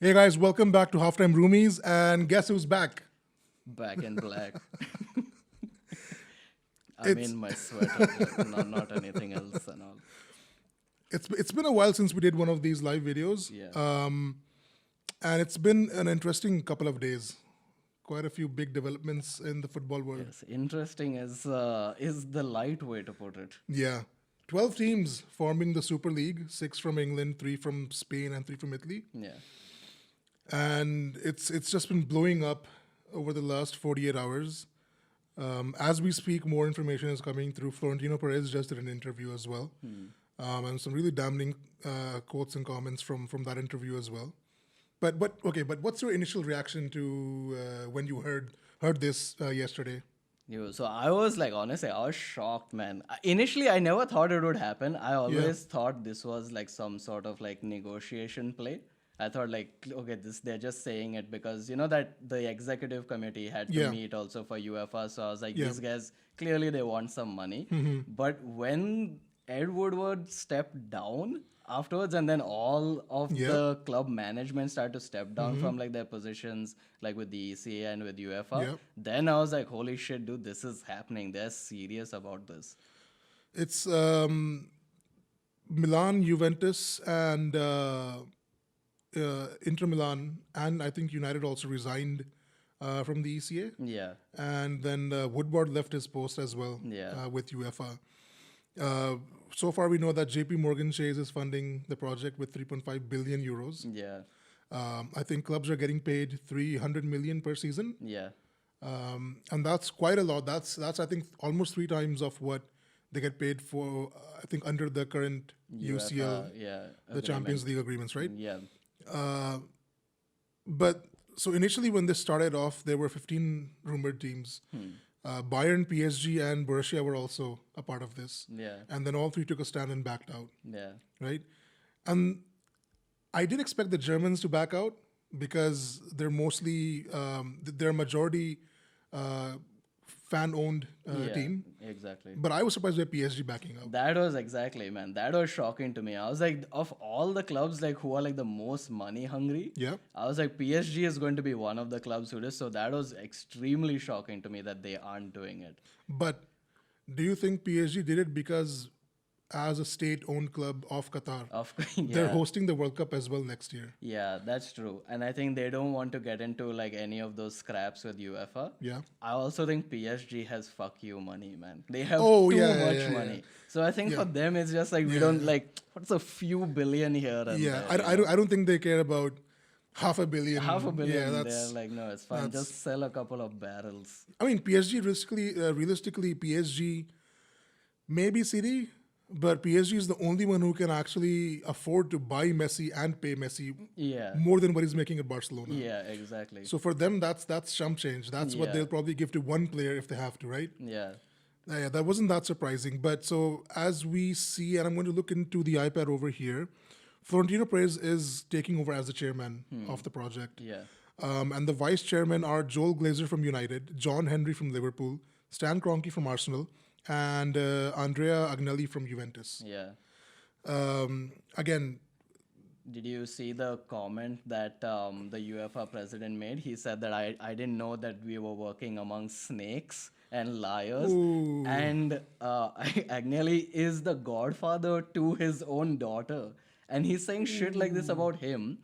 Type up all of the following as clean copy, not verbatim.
Hey guys, welcome back to Halftime Roomies, and guess who's back? Back in black. I It's mean my sweater, not anything else and all. it's been a while since we did one of these live videos, Yeah. and it's been an interesting couple of days. Quite a few big developments in the football world. Yes. Interesting is the light way to put it. Yeah, 12 teams forming the Super League, six from England, three from Spain, and three from Italy, Yeah. and it's just been blowing up over the last 48 hours. As we speak, more information is coming through. Florentino Perez just did an interview as well, and some really damning quotes and comments from that interview as well. But what's your initial reaction to when you heard this yesterday? So I was like, honestly, I was shocked, man. Initially, I never thought it would happen. I Yeah, always thought this was like some sort of like negotiation play. I thought like, okay, this they're just saying it because you know that the executive committee had to yeah, meet also for UEFA. So I was like, yeah, these guys clearly they want some money. But when Ed Woodward stepped down afterwards, and then all of yeah, the club management started to step down from like their positions, like with the ECA and with UEFA. yeah. Then I was like, holy shit, dude, this is happening. They're serious about this. It's Milan, Juventus, and Inter Milan, and I think United also resigned from the ECA. Yeah, And then Woodward left his post as well yeah, with UEFA. Uh, so far, we know that JP Morgan Chase is funding the project with 3.5 billion euros. yeah, I think clubs are getting paid 300 million per season, yeah. and that's quite a lot. That's I think almost three times of what they get paid for. I think under the current UCL, UEFA, yeah, the Champions agreement. League agreements, right? Yeah, But so initially, when this started off, there were 15 rumored teams. Bayern, PSG, and Borussia were also a part of this, yeah, and then all three took a stand and backed out, yeah, right? And I did expect the Germans to back out because they're mostly they're a majority uh, fan-owned yeah, team, exactly. but I was surprised by PSG backing out. That was exactly, man. That was shocking to me. I was like, of all the clubs like who are like the most money hungry, Yeah, I was like, PSG is going to be one of the clubs who does. So that was extremely shocking to me that they aren't doing it. but do you think PSG did it because as a state-owned club of Qatar, Of they're yeah, hosting the World Cup as well next year? yeah, that's true. And I think they don't want to get into like any of those scraps with UEFA. Yeah. I also think PSG has fuck you money, man. They have Oh too yeah, yeah, much yeah, yeah. money. So I think Yeah. for them it's just like we Yeah, don't yeah. like what's a few billion here and Yeah, there, I don't think they care about half a billion. half a Yeah, billion. They're like, no, it's fine. that's. Just sell a couple of barrels. I mean, PSG realistically, PSG maybe City, but PSG is the only one who can actually afford to buy Messi and pay Messi Yeah, more than what he's making at Barcelona. yeah, exactly. So for them, that's chump change. That's what Yeah, they'll probably give to one player if they have to, right? yeah, Yeah, that wasn't that surprising. But so as we see, and I'm going to look into the iPad over here, Florentino Perez is taking over as the chairman of the project. yeah, And the vice chairman are Joel Glazer from United, John Henry from Liverpool, Stan Kroenke from Arsenal, and Andrea Agnelli from Juventus. yeah. Again, Did you see the comment that the UEFA president made? He said that I didn't know that we were working among snakes and liars. ooh, And Agnelli is the godfather to his own daughter. And he's saying shit like this about him.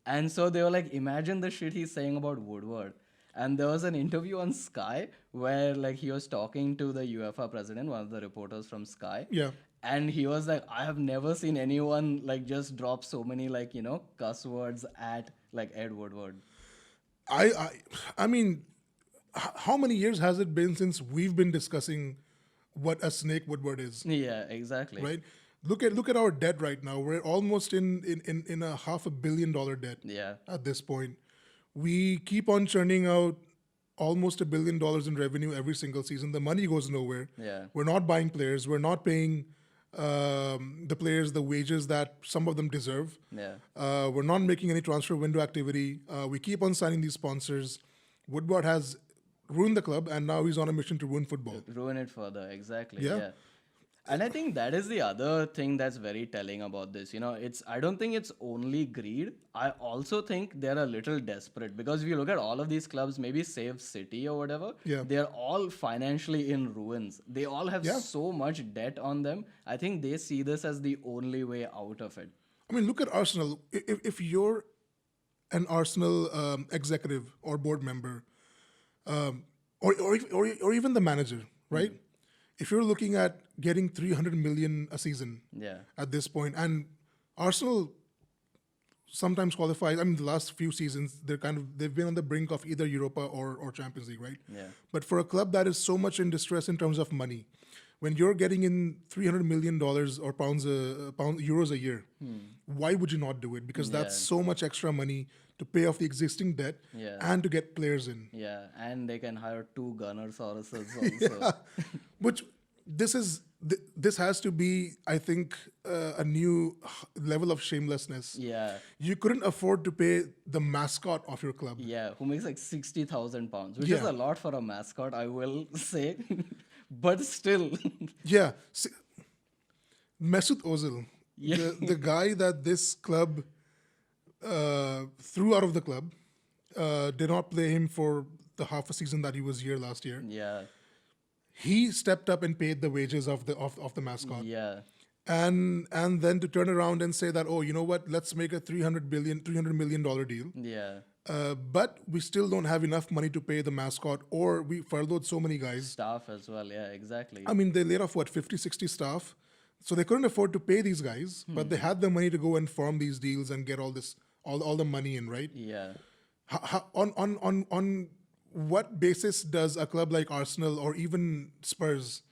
And so they were like, imagine the shit he's saying about Woodward. And there was an interview on Sky where like he was talking to the UEFA president, one of the reporters from Sky, yeah. and he was like, I have never seen anyone like just drop so many like cuss words at like Ed Woodward. I, I, I mean, how many years has it been since we've been discussing what a snake Woodward is, Yeah, exactly. right? Look at our debt right now. We're almost in a $500 million debt Yeah, at this point. We keep on churning out almost $1 billion in revenue every single season. The money goes nowhere. yeah, We're not buying players. We're not paying the players the wages that some of them deserve. yeah, We're not making any transfer window activity. We keep on signing these sponsors. Woodward has ruined the club, and now he's on a mission to ruin football. ruin it further. Exactly. Yeah. Yeah. And I think that is the other thing that's very telling about this. I don't think it's only greed. I also think they're a little desperate because if you look at all of these clubs, maybe save City or whatever, Yeah. they're all financially in ruins. They all have Yeah. so much debt on them. I think they see this as the only way out of it. I mean, look at Arsenal. If you're an Arsenal executive or board member, or even the manager, right? If you're looking at getting 300 million a season Yeah. at this point, and Arsenal sometimes qualifies. I mean, the last few seasons they've been on the brink of either Europa or Champions League, right? Yeah. But for a club that is so much in distress in terms of money, when you're getting in $300 million or euros a year, why would you not do it? Because that's Yeah. so much extra money to pay off the existing debt Yeah. and to get players in. Yeah. And they can hire 2 Gunnersauruses also. Which this has to be, I think, a new level of shamelessness. Yeah. You couldn't afford to pay the mascot of your club. Yeah, who makes like £60,000, which is Yeah. a lot for a mascot, I will say. But still, Yeah, Mesut Ozil, Yeah. the guy that this club threw out of the club, did not play him for the half a season that he was here last year. yeah, He stepped up and paid the wages of the mascot. yeah, And then to turn around and say that, oh, you know what, let's make a $300 million deal. yeah. But we still don't have enough money to pay the mascot, or we furloughed so many guys. Staff as well, yeah, exactly. I mean, they laid off, 50, 60 staff. So they couldn't afford to pay these guys, but they had the money to go and form these deals and get all the money in, right? Yeah, On what basis does a club like Arsenal or even Spurs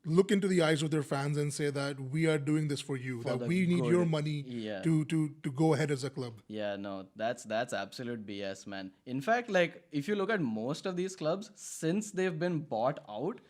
look into the eyes of their fans and say that we are doing this for you, that the we need your good. money Yeah. to go ahead as a club? yeah, no, that's absolute BS, man. In fact, like, if you look at most of these clubs, since they've been bought out,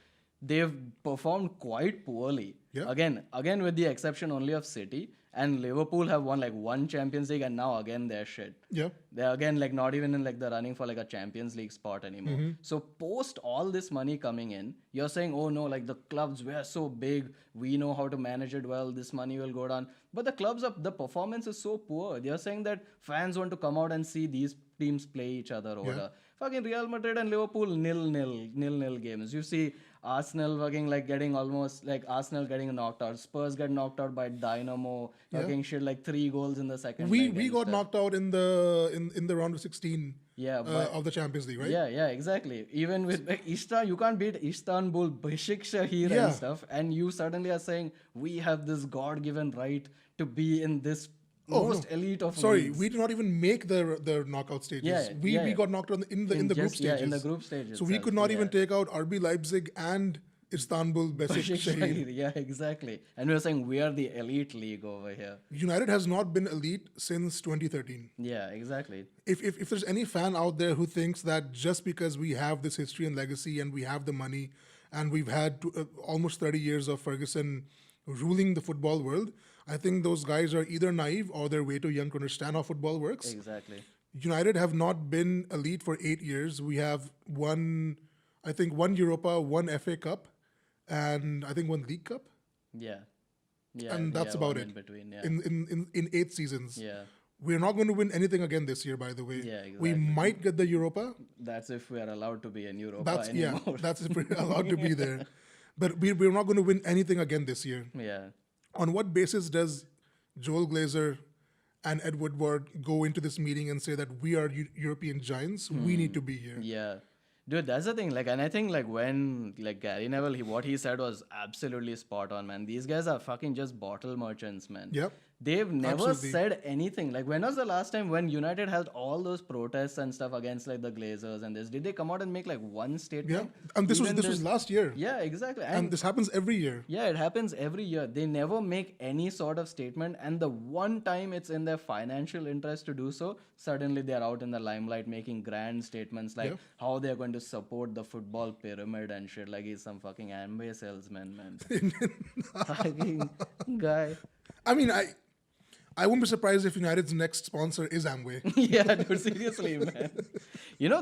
they've performed quite poorly. Yeah. Again, with the exception only of City. And Liverpool have won like 1 Champions League, and now again they're shit. Yeah. They're again like not even in like the running for like a Champions League spot anymore. So post all this money coming in, you're saying, oh no, like the clubs were so big, we know how to manage it well, this money will go down. But the performance is so poor. They're saying that fans want to come out and see these teams play each other or whatever. Fucking Real Madrid and Liverpool nil games. You see Arsenal fucking like getting almost like Arsenal getting knocked out. Spurs get knocked out by Dynamo. Fucking shit like 3 goals in the second. We leg and got stuff. knocked out in the round of 16 Yeah, but of the Champions League, right? yeah, exactly. Even with like, you can't beat Istanbul, Besiktas Yeah. and stuff, and you suddenly are saying we have this God-given right to be in this most elite of Sorry, leagues. we did not even make the knockout stages. Yeah, we yeah. got knocked out in the group just- stages. yeah, in the group stages So we itself, could not even yeah. take out RB Leipzig and Istanbul Besiktas. Yeah, exactly. And we're saying we are the elite league over here. United has not been elite since 2013. Yeah, exactly. If there's any fan out there who thinks that just because we have this history and legacy and we have the money and we've had almost 30 years of Ferguson ruling the football world, I think those guys are either naive or they're way too young to understand how football works. Exactly. United have not been elite for 8 years. We have one Europa, one FA Cup, and I think one League Cup. Yeah. Yeah. And that's yeah, about one it. In between, yeah. In 8 seasons. Yeah. We're not going to win anything again this year, by the way. Yeah, We exactly. might get the Europa. That's if we are allowed to be in Europe Yeah, anymore. that's if we're allowed to be there. But we're not going to win anything again this year. Yeah. On what basis does Joel Glazer and Ed Woodward go into this meeting and say that we are European giants? We need to be here. Yeah. Dude, that's the thing. Like, and I think like when like Gary Neville, what he said was absolutely spot on, man. These guys are fucking just bottle merchants, man. Yep. They've never Absolutely. said anything. Like, when was the last time when United had all those protests and stuff against like the Glazers and this? Did they come out and make like one Yeah. statement? And this Even was last year. Yeah, exactly. And this happens every year. Yeah, it happens every year. They never make any sort of statement, and the one time it's in their financial interest to do so, suddenly they're out in the limelight making grand statements like how they're going to support the football pyramid and shit. Like he's some fucking Amway salesman, man. Fucking guy. I mean, I wouldn't be surprised if United's next sponsor is Amway. Yeah, dude, seriously, man.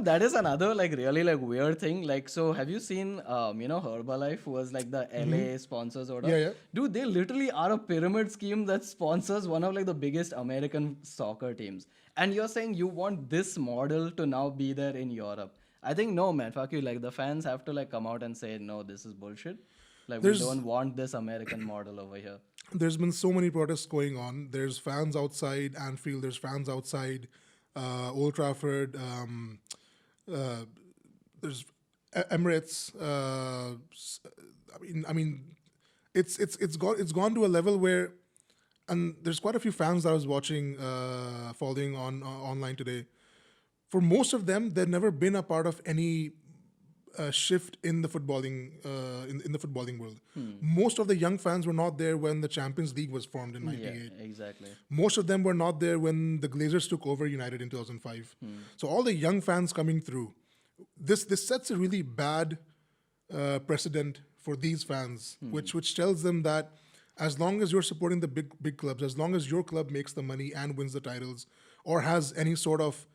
That is another like really like weird thing. Like, so have you seen Herbalife, who was like the LA sponsors order? Yeah, yeah. Dude, they literally are a pyramid scheme that sponsors one of like the biggest American soccer teams. And you're saying you want this model to now be there in Europe. I think no, man, fuck you. Like the fans have to like come out and say, no, this is bullshit. Like we There's don't want this American model over here. there's been so many protests going on. There's fans outside Anfield. There's fans outside Old Trafford. Uh, there's Emirates. I mean, it's gone to a level where, and there's quite a few fans that I was watching, following on online today. For most of them, they've never been a part of any shift in the footballing in the footballing world. Most of the young fans were not there when the Champions League was formed in '98. Yeah, exactly. Most of them were not there when the Glazers took over United in 2005. So all the young fans coming through, this sets a really bad precedent for these fans, which tells them that as long as you're supporting the big clubs, as long as your club makes the money and wins the titles, or has any sort of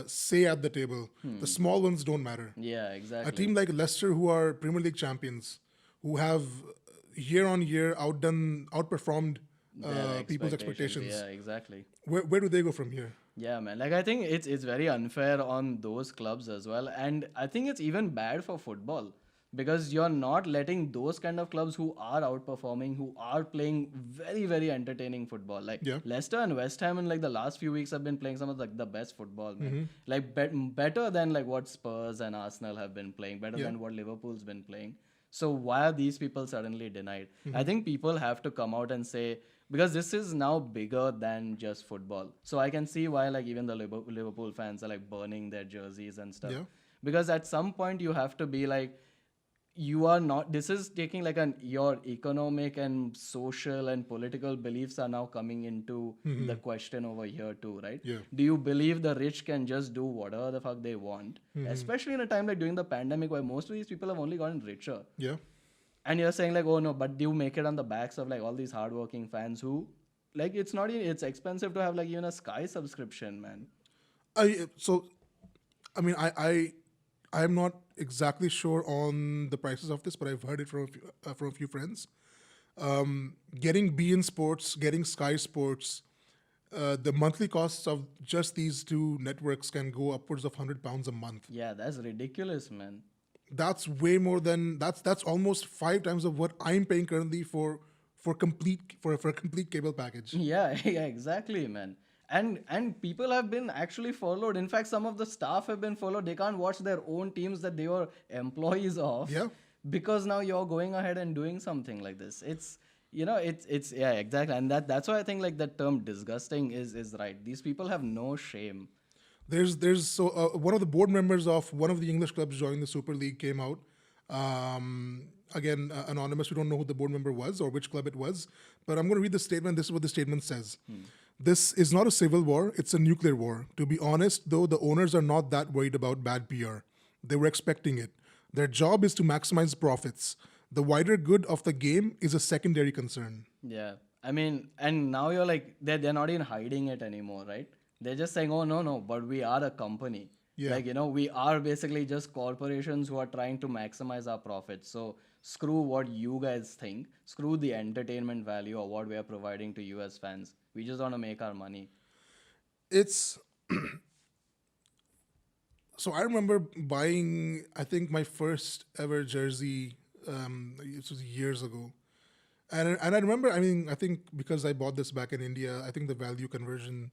say at the table, the small ones don't matter. Yeah, A exactly. team like Leicester, who are Premier League champions, who have year on year outperformed Their people's expectations. Yeah, exactly. Where do they go from here? Yeah, man. Like I think it's very unfair on those clubs as well, and I think it's even bad for football because you're not letting those kind of clubs who are outperforming, who are playing very very entertaining football. Like Yeah. Leicester and West Ham in like the last few weeks have been playing some of like the best football, man. Like better than like what Spurs and Arsenal have been playing, better than what Liverpool's been playing. So why are these people suddenly denied? I think people have to come out and say, because this is now bigger than just football. So I can see why like even the Liverpool fans are like burning their jerseys and stuff. Yeah. Because at some point you have to be like, you are not, this is taking like your economic and social and political beliefs are now coming into the question over here too, right? Yeah. Do you believe the rich can just do whatever the fuck they want, especially in a time like during the pandemic where most of these people have only gotten richer? Yeah. And you're saying like, oh no, but you make it on the backs of like all these hardworking fans who, like, it's not even, it's expensive to have like even a Sky subscription, man. I'm not exactly sure on the prices of this, but I've heard it from a few friends. Getting beIN Sports, getting Sky Sports, the monthly costs of just these two networks can go upwards of £100 a month. Yeah, that's ridiculous, man. That's way more than that's almost 5 times of what I'm paying currently for a complete cable package. Yeah, yeah, exactly, man. And people have been actually followed. In fact, some of the staff have been followed. They can't watch their own teams that they were employees of. Yeah. Because now you're going ahead and doing something like this. It's it's yeah, exactly. And that's why I think like that term disgusting is right. These people have no shame. One of the board members of one of the English clubs joining the Super League came out. Again, anonymous. We don't know who the board member was or which club it was, but I'm going to read the statement. This is what the statement says. This is not a civil war, it's a nuclear war. To be honest, though, the owners are not that worried about bad PR. They were expecting it. Their job is to maximize profits. The wider good of the game is a secondary concern. Yeah. I mean, and now you're like, they're not even hiding it anymore, right? They're just saying, oh, no, but we are a company. Yeah. Like, we are basically just corporations who are trying to maximize our profits. So screw what you guys think. Screw the entertainment value or what we are providing to you as fans. We just want to make our money. It's so I remember buying, I think, my first ever jersey. It was years ago, and I remember. I think because I bought this back in India, I think the value conversion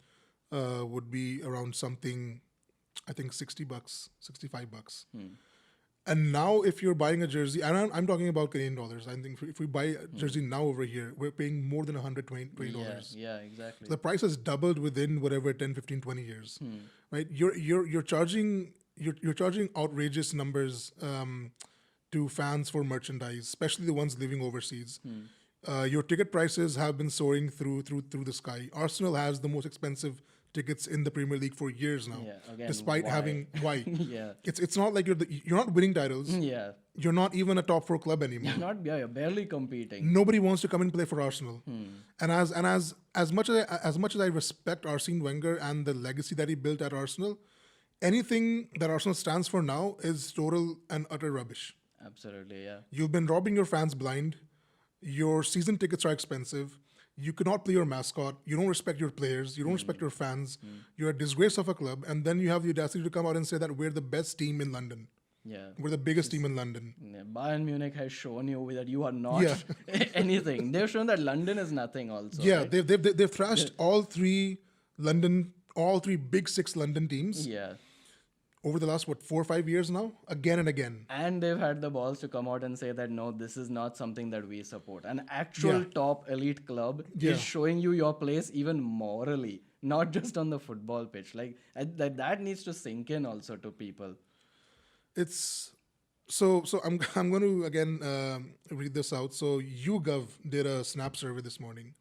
would be around something. I think $60, $65. And now, if you're buying a jersey, and I'm talking about Canadian dollars, I think if we buy a jersey now over here, we're paying more than $120. Yeah, exactly. So the price has doubled within whatever 10, 15, 20 years, right? You're charging outrageous numbers to fans for merchandise, especially the ones living overseas. Your ticket prices have been soaring through the sky. Arsenal has the most expensive tickets in the Premier League for years now. Yeah, again, despite why? having why. Yeah. It's not like you're not winning titles. Yeah. You're not even a top 4 club anymore. You're barely competing. Nobody wants to come and play for Arsenal. And as much as I respect Arsene Wenger and the legacy that he built at Arsenal, anything that Arsenal stands for now is total and utter rubbish. Absolutely, yeah. You've been robbing your fans blind. Your season tickets are expensive. You cannot play your mascot. You don't respect your players. You don't respect your fans. You're a disgrace of a club. And then you have the audacity to come out and say that we're the best team in London. Yeah. We're the biggest team in London. Yeah, Bayern Munich has shown you that you are not Yeah. anything. They've shown that London is nothing also. Yeah, right? they've thrashed all three big six London teams Yeah. over the last 4 or 5 years now, again and again. And they've had the balls to come out and say that no, this is not something that we support. An actual Yeah. top elite club Yeah. is showing you your place even morally, not just on the football pitch. Like that needs to sink in also to people. It's so I'm going to again read this out. So YouGov did a Snap survey this morning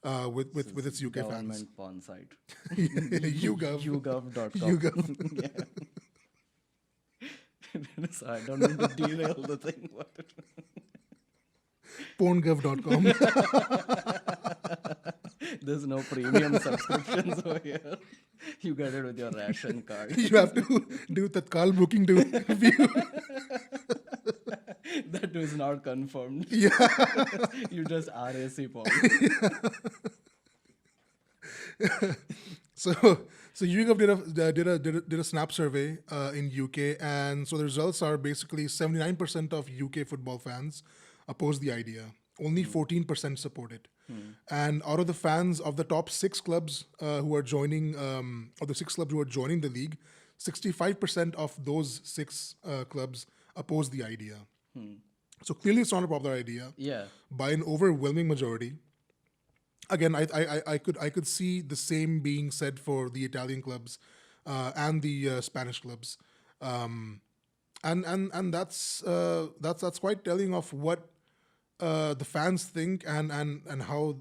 with its UK fans. Government porn site. YouGov. YouGov.com. YouGov. Yeah. So I don't mean to derail the thing. But Porngov.com. there's no premium subscriptions over here. You get it with your ration card. You have to do Tatkal booking to view. That is not confirmed. Yeah. You just RAC porn. So YouGov did a Snap survey in UK, and so the results are basically 79% of UK football fans oppose the idea. Only 14% support it. And out of the fans of the top 6 clubs who are joining, of the 6 clubs who are joining the league, 65% of those 6 clubs oppose the idea. So clearly, it's not a popular idea Yeah. by an overwhelming majority. Again, I could see the same being said for the Italian clubs and the Spanish clubs, and that's quite telling of what the fans think and how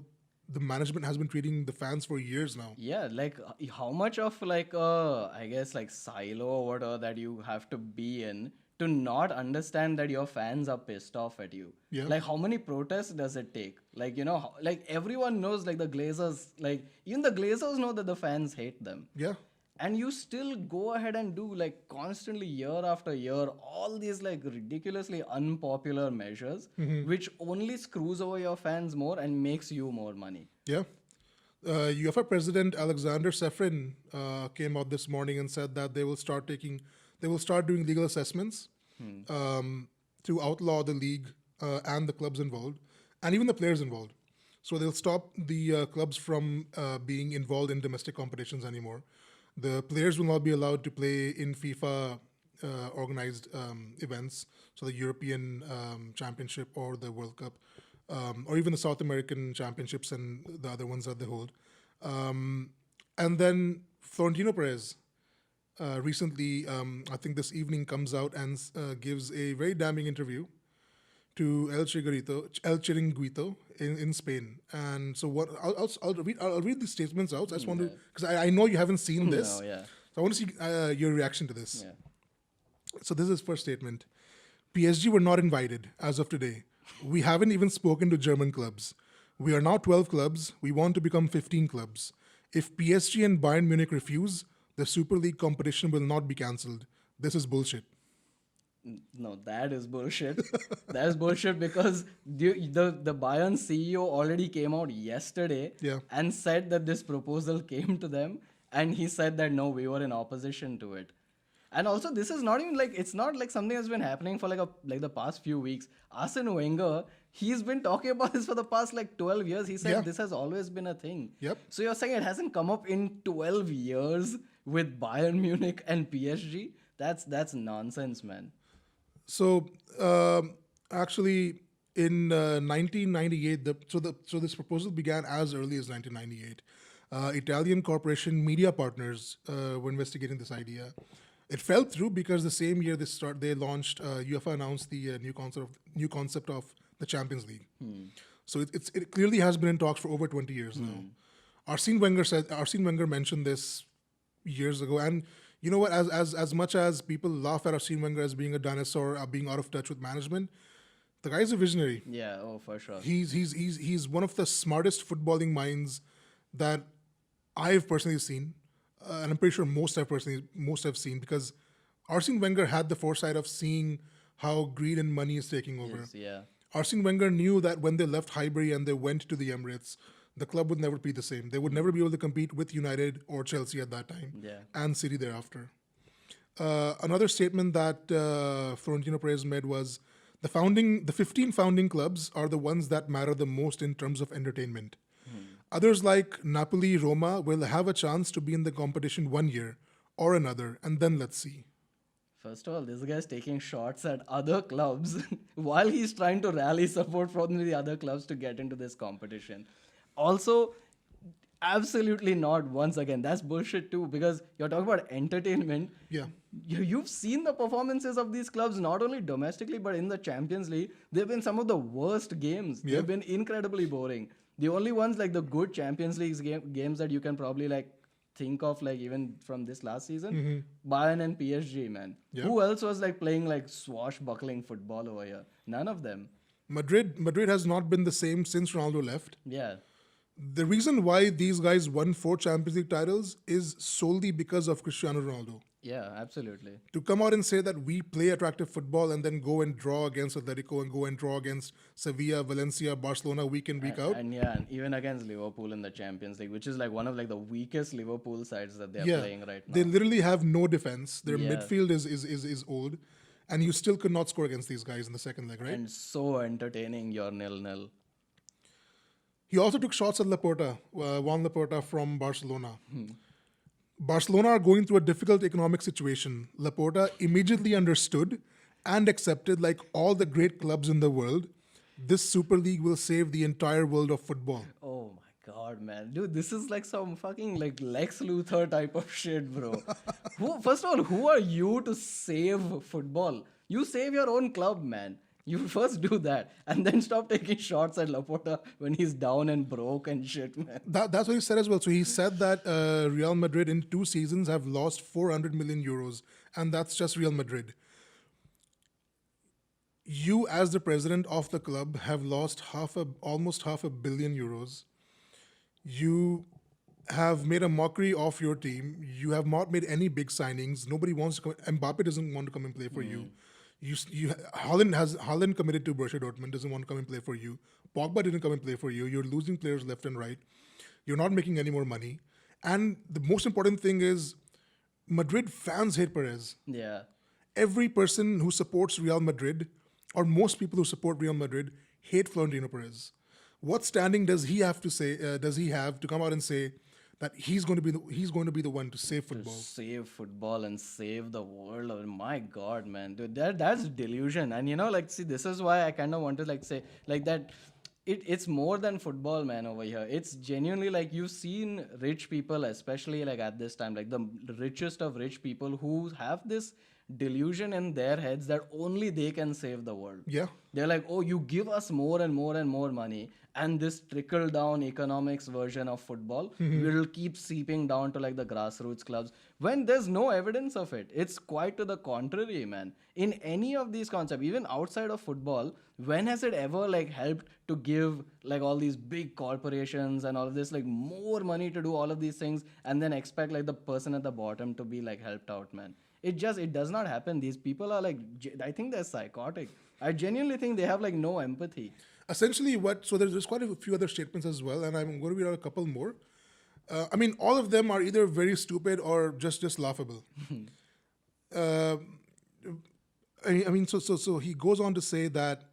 the management has been treating the fans for years now. Yeah, like how much of like I guess like silo or whatever that you have to be in to not understand that your fans are pissed off at you. Yeah. Like how many protests does it take? Like like everyone knows like the Glazers, like even the Glazers know that the fans hate them. Yeah, And you still go ahead and do like constantly year after year all these like ridiculously unpopular measures which only screws over your fans more and makes you more money. yeah. UEFA President Alexander Sefrin came out this morning and said that they will start doing legal assessments to outlaw the league and the clubs involved, and even the players involved. So they'll stop the clubs from being involved in domestic competitions anymore. The players will not be allowed to play in FIFA organized events, so the European Championship or the World Cup, or even the South American Championships and the other ones that they hold. And then Florentino Perez recently, I think this evening, comes out and gives a very damning interview to El Chiringuito in Spain. And so what I'll read the statements out. I just want to, because I know you haven't seen this. No, yeah. So I want to see your reaction to this. Yeah. So this is his first statement. PSG were not invited as of today. We haven't even spoken to German clubs. We are now 12 clubs. We want to become 15 clubs. If PSG and Bayern Munich refuse, the Super League competition will not be cancelled. This is bullshit. No, that is bullshit. That is bullshit because the Bayern CEO already came out yesterday Yeah. and said that this proposal came to them, and he said that no, we were in opposition to it. And also, this is not even like, it's not like something that's been happening for like the past few weeks. Arsene Wenger, he's been talking about this for the past like 12 years. He said Yeah. this has always been a thing. Yep. So you're saying it hasn't come up in 12 years with Bayern Munich and PSG? That's nonsense, man. So actually, in 1998, so this proposal began as early as 1998. Italian corporation Media Partners were investigating this idea. It fell through because the same year they launched. UEFA announced the new concept of the Champions League. So it clearly has been in talks for over 20 years now. Arsene Wenger mentioned this years ago, and you know what? As much as people laugh at Arsene Wenger as being a dinosaur, being out of touch with management, the guy's a visionary. Yeah, oh, for sure. He's one of the smartest footballing minds that I've personally seen, and I'm pretty sure most have seen, because Arsene Wenger had the foresight of seeing how greed and money is taking over. Yes, yeah. Arsene Wenger knew that when they left Highbury and they went to the Emirates, the club would never be the same. They would never be able to compete with United or Chelsea at that time, Yeah. and City thereafter. Another statement that Florentino Perez made was the 15 founding clubs are the ones that matter the most in terms of entertainment. Others like Napoli, Roma will have a chance to be in the competition 1 year or another, and then let's see. First of all, this guy's taking shots at other clubs while he's trying to rally support from the other clubs to get into this competition. Also, absolutely not. Once again, that's bullshit too, because you're talking about entertainment. Yeah. You've seen the performances of these clubs not only domestically but in the Champions League. They've been some of the worst games. Yeah. They've been incredibly boring. The only ones like the good Champions League games that you can probably like think of, like even from this last season, Bayern and PSG, man. Yeah. Who else was like playing like swashbuckling football over here? None of them. Madrid has not been the same since Ronaldo left. Yeah. The reason why these guys won 4 Champions League titles is solely because of Cristiano Ronaldo. Yeah, absolutely. To come out and say that we play attractive football and then go and draw against Atletico and go and draw against Sevilla, Valencia, Barcelona week in, week out. And yeah, and even against Liverpool in the Champions League, which is like one of like the weakest Liverpool sides that they're playing right now. They literally have no defense. Their Yeah. midfield is old. And you still could not score against these guys in the second leg, right? And so entertaining your 0-0. He also took shots at Laporta, Juan Laporta from Barcelona. Barcelona are going through a difficult economic situation. Laporta immediately understood and accepted, like all the great clubs in the world, this Super League will save the entire world of football. Oh my god, man. Dude, this is like some fucking like Lex Luthor type of shit, bro. First of all, who are you to save football? You save your own club, man. You first do that and then stop taking shots at Laporta when he's down and broke and shit, man. That's what he said as well. So he said that Real Madrid in 2 seasons have lost 400 million euros, and that's just Real Madrid. You, as the president of the club, have lost almost half a billion euros. You have made a mockery of your team. You have not made any big signings. Nobody wants to come. Mbappe doesn't want to come and play for you. Haaland committed to Borussia Dortmund, doesn't want to come and play for you. Pogba didn't come and play for you. You're losing players left and right. You're not making any more money. And the most important thing is, Madrid fans hate Perez. Yeah. Every person who supports Real Madrid, or most people who support Real Madrid, hate Florentino Perez. What standing does he have to say? Does he have to come out and say that he's going to be the one to save football? Save football and save the world. Oh my god, man, dude, that's delusion. And you know, like, see, this is why I kind of want to like say like that. It's more than football, man, over here. It's genuinely like you've seen rich people, especially like at this time, like the richest of rich people who have this delusion in their heads that only they can save the world. Yeah. They're like, oh, you give us more and more and more money, and this trickle down economics version of football will keep seeping down to like the grassroots clubs when there's no evidence of it. It's quite to the contrary, man. In any of these concepts, even outside of football, when has it ever like helped to give like all these big corporations and all of this like more money to do all of these things and then expect like the person at the bottom to be like helped out, man? It does not happen. These people are like, I think they're psychotic. I genuinely think they have like no empathy. Essentially, so there's quite a few other statements as well, and I'm going to read out a couple more. I mean, all of them are either very stupid or just laughable. So he goes on to say that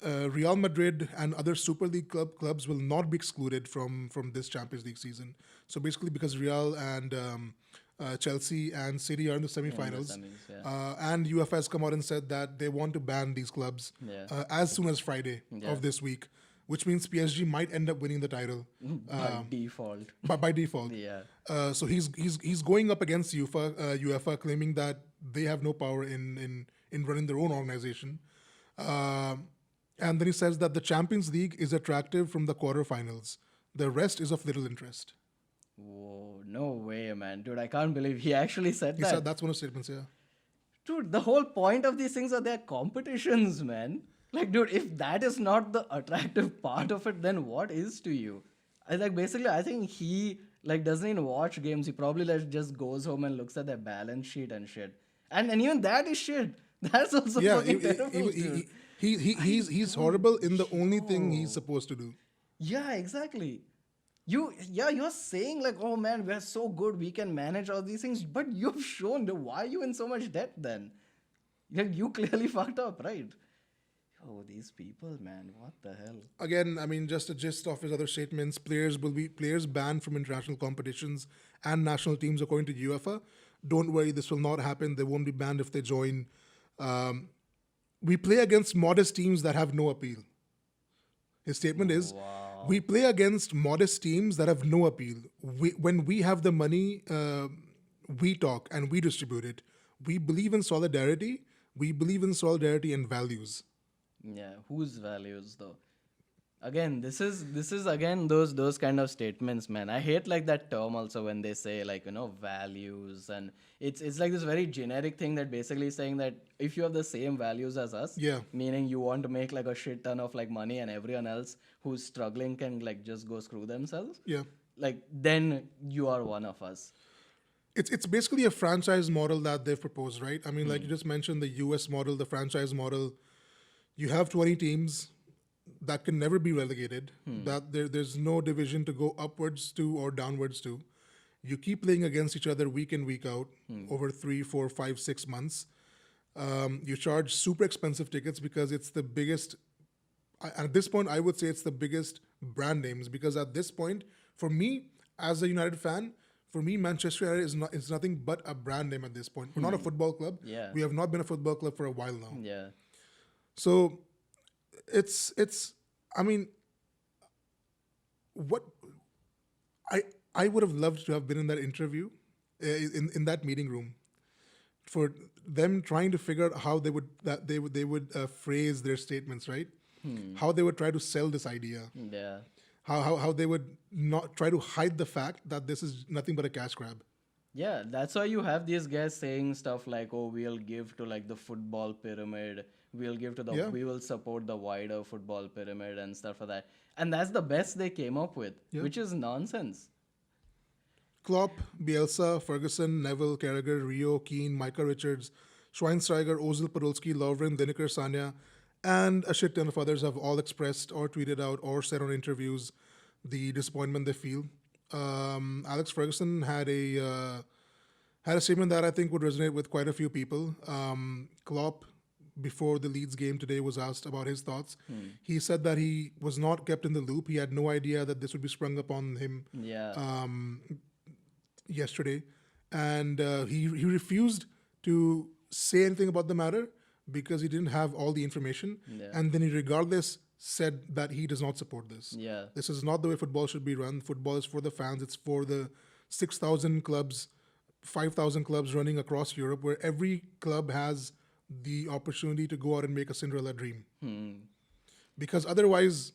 Real Madrid and other Super League clubs will not be excluded from this Champions League season. So basically, because Real and Chelsea and City are in the semifinals, and UEFA has come out and said that they want to ban these clubs as soon as Friday of this week, which means PSG might end up winning the title By default. By default. Yeah. So he's going up against UEFA, claiming that they have no power in running their own organization. And then he says that the Champions League is attractive from the quarterfinals. The rest is of little interest. Whoa, no way, man. Dude, I can't believe he actually said He that. said that's one of his statements, yeah. Dude, the whole point of these things are they're competitions, man. Like, dude, if that is not the attractive part of it, then what is to you? Basically, I think he doesn't even watch games. He probably just goes home and looks at their balance sheet and shit. And even that is shit. That's also Yeah, fucking terrible, dude. he's horrible in the only thing he's supposed to do. Yeah, exactly. You're saying like, oh man, we're so good, we can manage all these things, but you've shown why are you in so much debt then? Like, you clearly fucked up, right? Oh, these people, man, what the hell? Again, I mean, just a gist of his other statements. Players banned from international competitions and national teams according to UEFA. Don't worry, this will not happen. They won't be banned if they join. We play against modest teams that have no appeal. His statement is, we play against modest teams that have no appeal. When we have the money, we talk and we distribute it. We believe in solidarity. We believe in solidarity and values. Yeah, whose values though? Again, this is again those kind of statements, man. I hate like that term also when they say like, values, and it's like this very generic thing that basically is saying that if you have the same values as us, Yeah. meaning you want to make like a shit ton of like money and everyone else who's struggling can like just go screw themselves, Yeah. like then you are one of us. It's basically a franchise model that they've proposed, right? I mean, like you just mentioned the US model, the franchise model. You have 20 teams that can never be relegated, that there's no division to go upwards to or downwards to. You keep playing against each other week in, week out over 3, 4, 5, 6 months. You charge super expensive tickets because it's the biggest, at this point, I would say it's the biggest brand names, because at this point, for me, as a United fan, for me, Manchester United is nothing but a brand name at this point. We're not a football club. Yeah. We have not been a football club for a while now. Yeah. So it's I mean, what I would have loved to have been in that interview, in that meeting room, for them trying to figure out how they would phrase their statements, right? How they would try to sell this idea. Yeah. How they would not try to hide the fact that this is nothing but a cash grab. Yeah, that's why you have these guys saying stuff like, "Oh, we'll give to like the football pyramid. We'll give to the. Yeah. We will support the wider football pyramid and stuff like that." And that's the best they came up with, which is nonsense. Klopp, Bielsa, Ferguson, Neville, Carragher, Rio, Keane, Micah Richards, Schweinsteiger, Ozil, Podolski, Lovren, Lineker, Sanya, and a shit ton of others have all expressed or tweeted out or said on interviews the disappointment they feel. Alex Ferguson had a statement that I think would resonate with quite a few people. Klopp, before the Leeds game today, was asked about his thoughts. He said that he was not kept in the loop. He had no idea that this would be sprung upon him Yeah. yesterday, and he refused to say anything about the matter because he didn't have all the information. Yeah. And then he, regardless, said that he does not support this. Yeah. This is not the way football should be run. Football is for the fans. It's for the 6,000 clubs, 5,000 clubs running across Europe, where every club has the opportunity to go out and make a Cinderella dream. Because otherwise,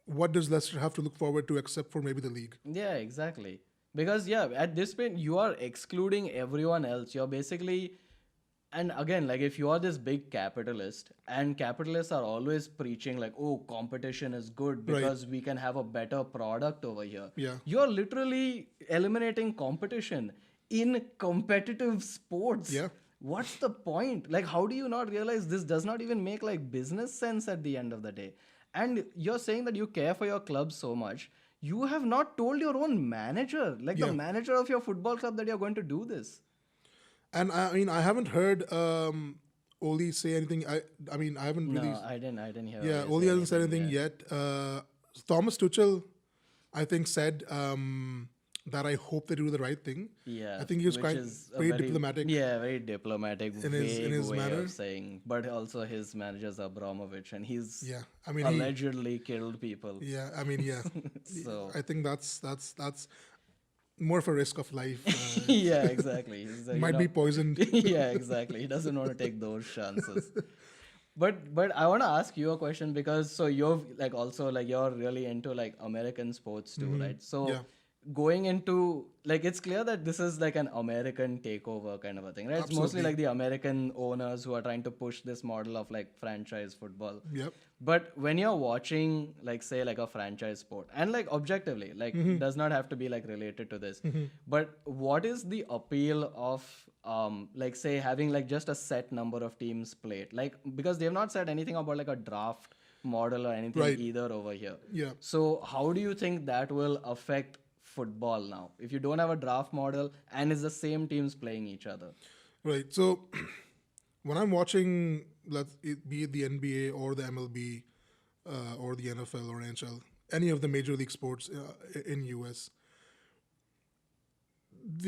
what does Leicester have to look forward to except for maybe the league? Yeah, exactly. Because at this point you are excluding everyone else. You're basically, and again, like if you are this big capitalist, and capitalists are always preaching like, oh, competition is good because we can have a better product over here. Yeah. You're literally eliminating competition in competitive sports. Yeah. What's the point? Like, how do you not realize this does not even make like business sense at the end of the day? And you're saying that you care for your club so much. You have not told your own manager, like the manager of your football club, that you're going to do this. And I mean, I haven't heard Oli say anything. I mean, I haven't really. No, I didn't hear. Yeah, Ole Oli say hasn't said anything yet. yet. Thomas Tuchel, I think, said that I hope they do the right thing. Yeah, I think he was which quite is a very diplomatic. Yeah, very diplomatic in his way manner. of saying. But also his manager's Abramovich, and he's I mean, allegedly killed people. Yeah, I mean, yeah. So I think that's more of a risk of life. yeah, exactly. Might be poisoned. yeah, exactly. He doesn't want to take those chances. But I want to ask you a question because so you're like also like you're really into like American sports too, right? So Yeah. going into like it's clear that this is like an American takeover kind of a thing, right? It's mostly Absolutely. like the American owners who are trying to push this model of like franchise football. Yep. But when you're watching like say like a franchise sport and like objectively, like does not have to be like related to this. But what is the appeal of like say having like just a set number of teams played? Like because they've not said anything about like a draft model or anything Right. either over here. Yeah. So how do you think that will affect football now if you don't have a draft model and it's the same teams playing each other? Right. So when I'm watching, let's it be it the NBA or the MLB or the NFL or NHL, any of the major league sports in US,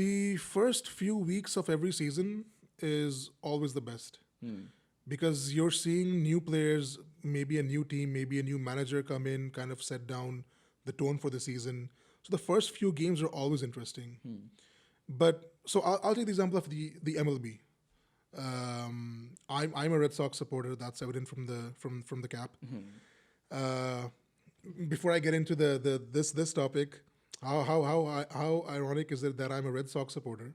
the first few weeks of every season is always the best because you're seeing new players, maybe a new team, maybe a new manager come in, kind of set down the tone for the season. So the first few games are always interesting. But so I'll take the example of the MLB. I'm a Red Sox supporter. That's evident from the cap. Uh, Before I get into this topic, how ironic is it that I'm a Red Sox supporter,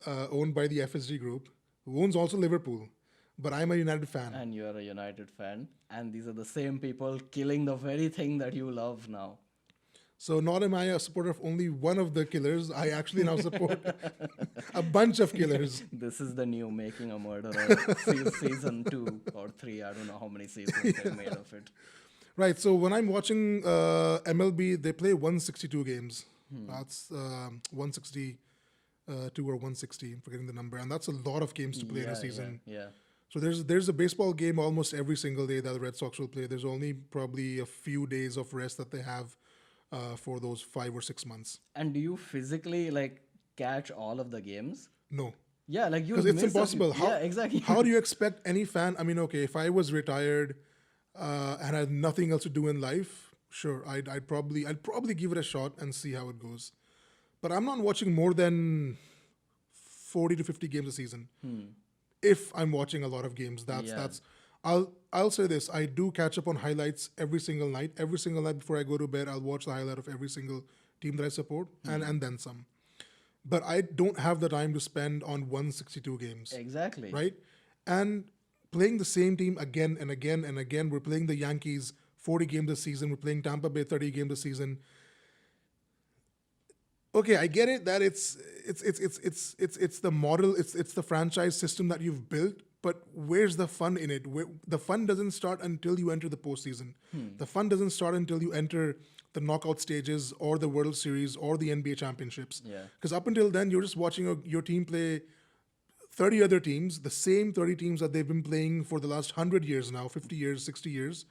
owned by the FSG Group, who owns also Liverpool, but I'm a United fan. And you're a United fan, and these are the same people killing the very thing that you love now. So not am I a supporter of only one of the killers. I actually now support a bunch of killers. This is the new Making a Murderer season 2 or 3. I don't know how many seasons they made of it. Right. So when I'm watching MLB, they play 162 games. That's 162 or 160. I'm forgetting the number, and that's a lot of games to play in a season. Yeah. So there's a baseball game almost every single day that the Red Sox will play. There's only probably a few days of rest that they have for those 5 or 6 months. And do you physically like catch all of the games? No, Yeah, like you because it's miss a few- impossible. How, Yeah, exactly. How do you expect any fan? I mean, okay, if I was retired and had nothing else to do in life, sure, I'd probably give it a shot and see how it goes. But I'm not watching more than 40 to 50 games a season. If I'm watching a lot of games, that's. I'll say this: I do catch up on highlights every single night. Every single night before I go to bed, I'll watch the highlight of every single team that I support, and then some. But I don't have the time to spend on 162 games. Exactly. Right? And playing the same team again and again and again. We're playing the Yankees 40 games a season. We're playing Tampa Bay 30 games a season. Okay, I get it that it's the model, it's the franchise system that you've built, but where's the fun in it? The fun doesn't start until you enter the postseason. The fun doesn't start until you enter the knockout stages or the World Series or the NBA championships. Yeah. Because up until then, you're just watching your team play 30 other teams, the same 30 teams that they've been playing for the last 100 years now, 50 years, 60 years.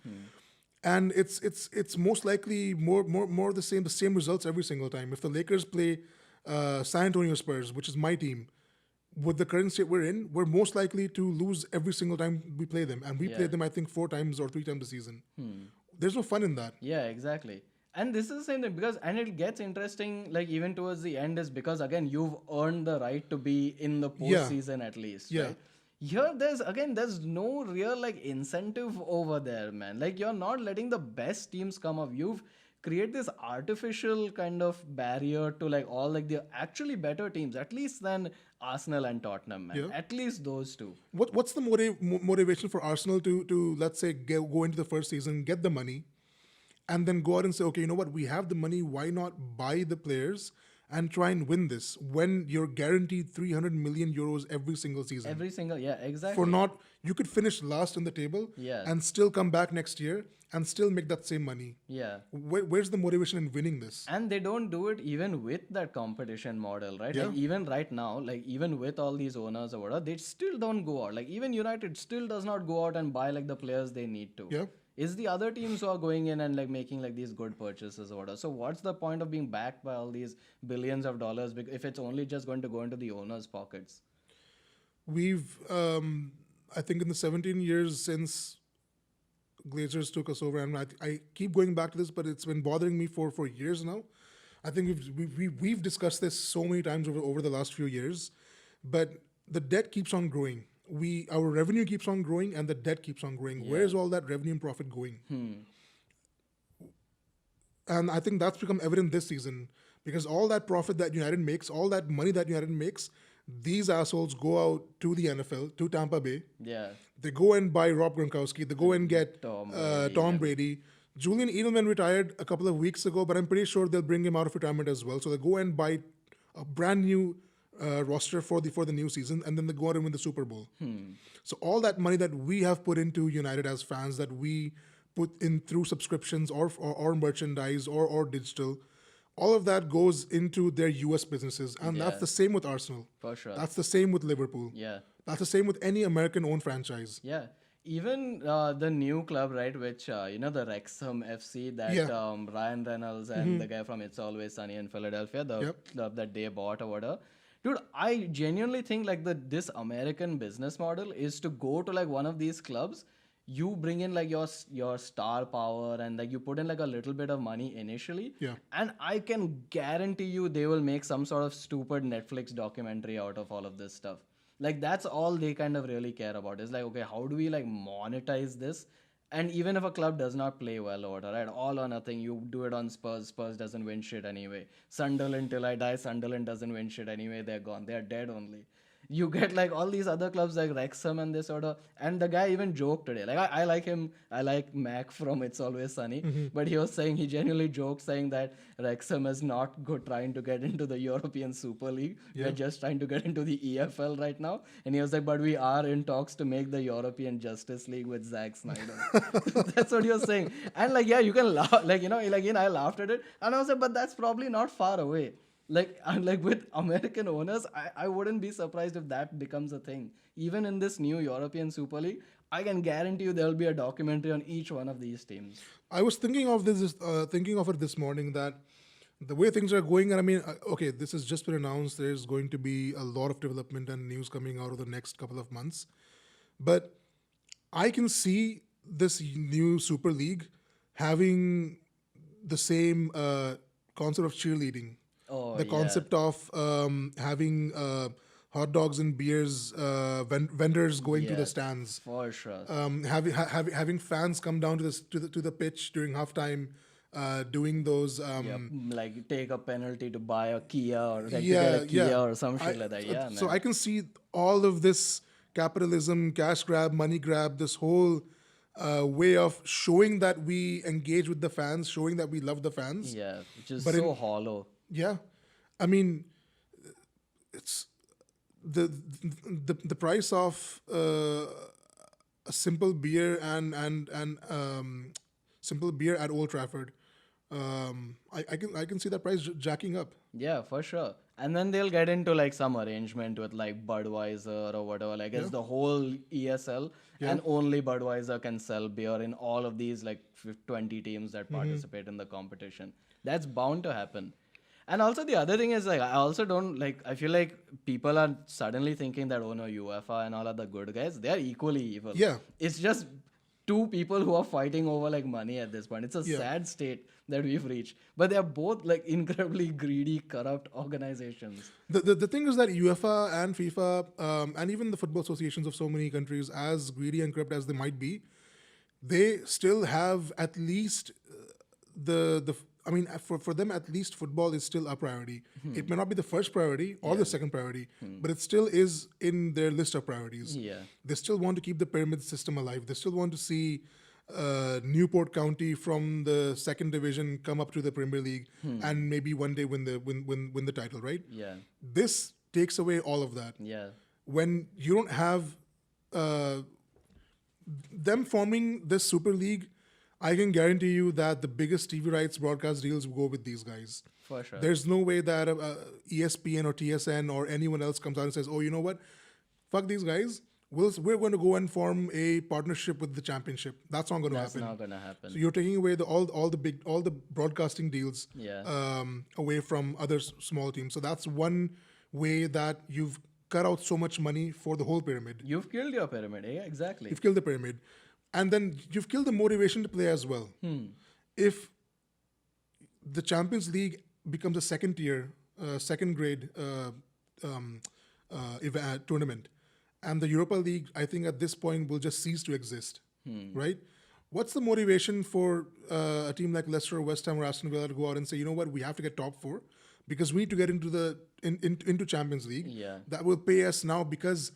And it's most likely more the same results every single time. If the Lakers play San Antonio Spurs, which is my team, with the current state we're in, we're most likely to lose every single time we play them. And we Yeah. played them, I think, 4 times or 3 times a season. There's no fun in that. Yeah, exactly. And this is the same thing because, and it gets interesting, like even towards the end, is because again, you've earned the right to be in the Yeah. postseason at least. Yeah. Right? Here, there's no real like incentive over there, man. Like you're not letting the best teams come up. You've created this artificial kind of barrier to like all like the actually better teams, at least than Arsenal and Tottenham, man. Yeah. At least those two. What's the motivation for Arsenal to let's say go into the first season, get the money, and then go out and say, okay, you know what, we have the money, why not buy the players and try and win this when you're guaranteed 300 million euros every single season? Every single, yeah, exactly. For not, you could finish last on the table Yeah. and still come back next year and still make that same money. Yeah. Where's the motivation in winning this? And they don't do it even with that competition model, right? Yeah. Like even right now, like even with all these owners or whatever, they still don't go out. Like even United still does not go out and buy like the players they need to. Yeah. It's the other teams who are going in and like making like these good purchases or whatever. So what's the point of being backed by all these billions of dollars if it's only just going to go into the owners' pockets? We've, I think in the 17 years since Glazers took us over, and I keep going back to this, but it's been bothering me for years now. I think we've discussed this so many times over the last few years, but the debt keeps on growing. our revenue keeps on growing and the debt keeps on growing. Where is all that revenue and profit going? And I think that's become evident this season because all that profit that United makes, all that money that United makes, these assholes go out to the NFL, to Tampa Bay. Yeah. They go and buy Rob Gronkowski. They go and get Tom Brady. Julian Edelman retired a couple of weeks ago, but I'm pretty sure they'll bring him out of retirement as well. So they go and buy a brand new roster for the new season, and then they go out and win the Super Bowl. So all that money that we have put into United as fans, that we put in through subscriptions or merchandise or digital, all of that goes into their US businesses. And that's the same with Arsenal. For sure. That's the same with Liverpool. Yeah. That's the same with any American-owned franchise. Yeah. Even the new club, right, which, the Wrexham FC, that Ryan Reynolds and the guy from It's Always Sunny in Philadelphia, the club that they bought or whatever. Dude, I genuinely think like this American business model is to go to like one of these clubs, you bring in like your star power and like you put in like a little bit of money initially. Yeah. And I can guarantee you they will make some sort of stupid Netflix documentary out of all of this stuff. Like that's all they kind of really care about. Is like, okay, how do we like monetize this? And even if a club does not play well or whatever, right, all or nothing, you do it on Spurs. Spurs doesn't win shit anyway. Sunderland till I die, Sunderland doesn't win shit anyway. They're gone. They're dead only. You get like all these other clubs like Wrexham and this sort of, and the guy even joked today. Like I like him. I like Mac from It's Always Sunny, but he was saying, he genuinely joked saying that Wrexham is not good trying to get into the European Super League. We're just trying to get into the EFL right now. And he was like, but we are in talks to make the European Justice League with Zack Snyder. That's what he was saying. And like, yeah, you can laugh, like, I laughed at it. And I was like, but that's probably not far away. Like with American owners, I wouldn't be surprised if that becomes a thing. Even in this new European Super League, I can guarantee you there'll be a documentary on each one of these teams. I was thinking of it this morning that the way things are going, and I mean, okay, this has just been announced. There's going to be a lot of development and news coming out of the next couple of months, but I can see this new Super League having the same concept of cheerleading. The concept of having hot dogs and beers, vendors going to the stands. For sure. Having fans come down to the pitch during halftime, doing those. Like take a penalty to buy a Kia or like to get a Kia or some shit like that. Yeah, man. So I can see all of this capitalism, cash grab, money grab, this whole way of showing that we engage with the fans, showing that we love the fans. Yeah, which is so hollow. Yeah, I mean, it's the price of a simple beer and simple beer at Old Trafford. I can see that price jacking up. Yeah, for sure. And then they'll get into like some arrangement with like Budweiser or whatever. Like it's the whole ESL, and only Budweiser can sell beer in all of these like 20 teams that participate in the competition. That's bound to happen. And also the other thing is like, I also don't like, I feel like people are suddenly thinking that, oh no, UEFA and all of the good guys, they're equally evil. Yeah. It's just two people who are fighting over like money at this point. It's a sad state that we've reached. But they're both like incredibly greedy, corrupt organizations. The thing is that UEFA and FIFA and even the football associations of so many countries, as greedy and corrupt as they might be, they still have at least for them, at least football is still a priority. It may not be the first priority or the second priority, but it still is in their list of priorities. Yeah. They still want to keep the pyramid system alive. They still want to see Newport County from the second division come up to the Premier League and maybe one day win the title, right? Yeah. This takes away all of that. Yeah. When you don't have them forming this Super League, I can guarantee you that the biggest TV rights broadcast deals will go with these guys. For sure. There's no way that ESPN or TSN or anyone else comes out and says, oh, you know what? Fuck these guys. We're going to go and form a partnership with the championship. That's not going to happen. That's not going to happen. So you're taking away all the broadcasting deals away from other small teams. So that's one way that you've cut out so much money for the whole pyramid. You've killed your pyramid. Yeah, exactly. You've killed the pyramid. And then you've killed the motivation to play as well. If the Champions League becomes a second grade tournament, and the Europa League, I think at this point will just cease to exist, Hmm. right? What's the motivation for a team like Leicester, or West Ham, or Aston Villa to go out and say, you know what, we have to get top four because we need to get into into Champions League. Yeah. That will pay us now because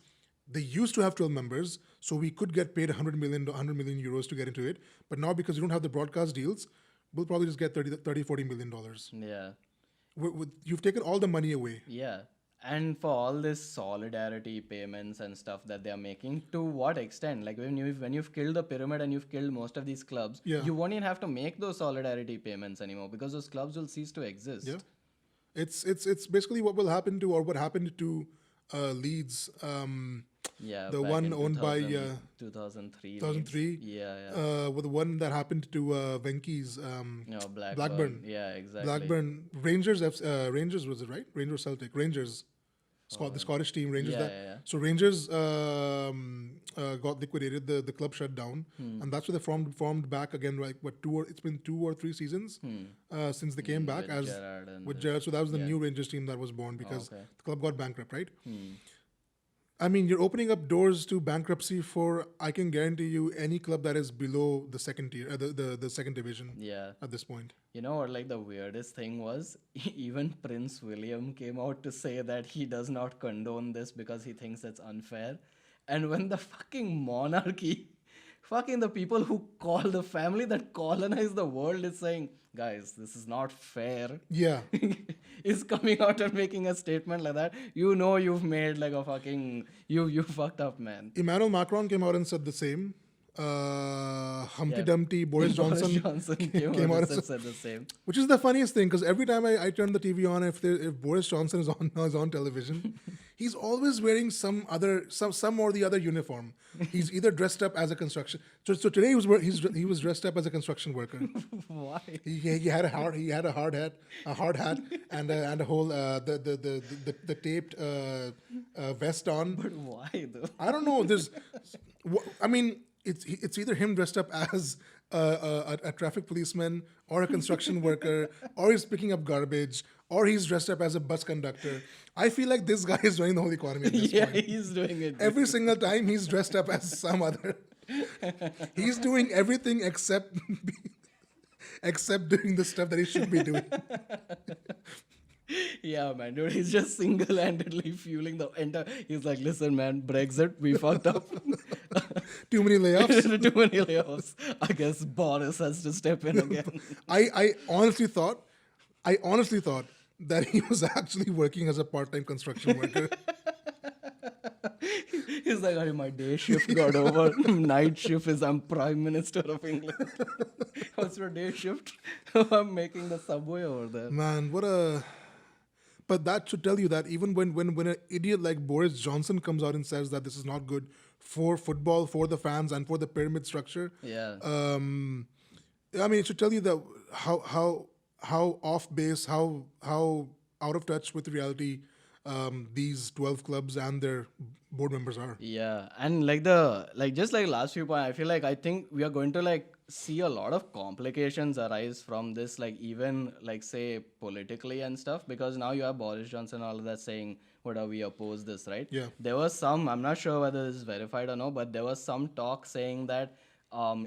they used to have 12 members, so we could get paid 100 million euros to get into it. But now because we don't have the broadcast deals, we'll probably just get 40 million dollars. Yeah. You've taken all the money away. Yeah. And for all this solidarity payments and stuff that they are making, to what extent? Like when you've killed the pyramid and you've killed most of these clubs, Yeah. you won't even have to make those solidarity payments anymore because those clubs will cease to exist. Yeah, it's basically what will happen to, or what happened to Leeds. Yeah. The back one in owned by 2003. 2003. Yeah. With the one that happened to Venky's No, Blackburn. Yeah, exactly. Blackburn Rangers was it right? Rangers Celtic Rangers. The Scottish team Rangers. Yeah. So Rangers got liquidated. The club shut down, and that's where they formed back again. Like it's been 2 or 3 seasons since they came back With as Gerrard and with the- Gerrard. So that was the yeah. new Rangers team that was born because okay. the club got bankrupt, right? Hmm. I mean, you're opening up doors to bankruptcy for, I can guarantee you, any club that is below the second tier, the second division Yeah. at this point. You know what, like the weirdest thing was, even Prince William came out to say that he does not condone this because he thinks it's unfair. And when the fucking monarchy, fucking the people who call the family that colonize the world is saying, guys, this is not fair, Yeah. is coming out and making a statement like that, you know you've made like a fucking, you fucked up, man. Emmanuel Macron came out and said the same. Humpty Yeah. Dumpty, Boris Johnson, came out and said the same. which is the funniest thing because every time I turn the TV on, if Boris Johnson is on television, he's always wearing some or the other uniform. He's either dressed up as a construction. So today he was dressed up as a construction worker. Why? He had a hard hat, and a whole the taped vest on. But why though? I don't know. I mean, it's either him dressed up as a traffic policeman or a construction worker, or he's picking up garbage, or he's dressed up as a bus conductor. I feel like this guy is running the whole economy at this Yeah, point. he's doing it. Every single time he's dressed up as some other. He's doing everything except doing the stuff that he should be doing. Yeah, man, dude, he's just single-handedly fueling the entire. He's like, listen, man, Brexit, we fucked up. Too many layoffs. Too many layoffs. I guess Boris has to step in again. I honestly thought that he was actually working as a part-time construction worker. He's like, "Arey, my day shift got over. Night shift is I'm Prime Minister of England. What's your day shift? I'm making the subway over there." Man, but that should tell you that even when an idiot like Boris Johnson comes out and says that this is not good for football, for the fans, and for the pyramid structure, Yeah. I mean, it should tell you that how off base, how out of touch with reality these 12 clubs and their board members are. Yeah, and just like last few points, I think we are going to see a lot of complications arise from this, even say politically and stuff, because now you have Boris Johnson and all of that saying, "What we oppose this," right? Yeah. There was some, I'm not sure whether this is verified or no, but there was some talk saying that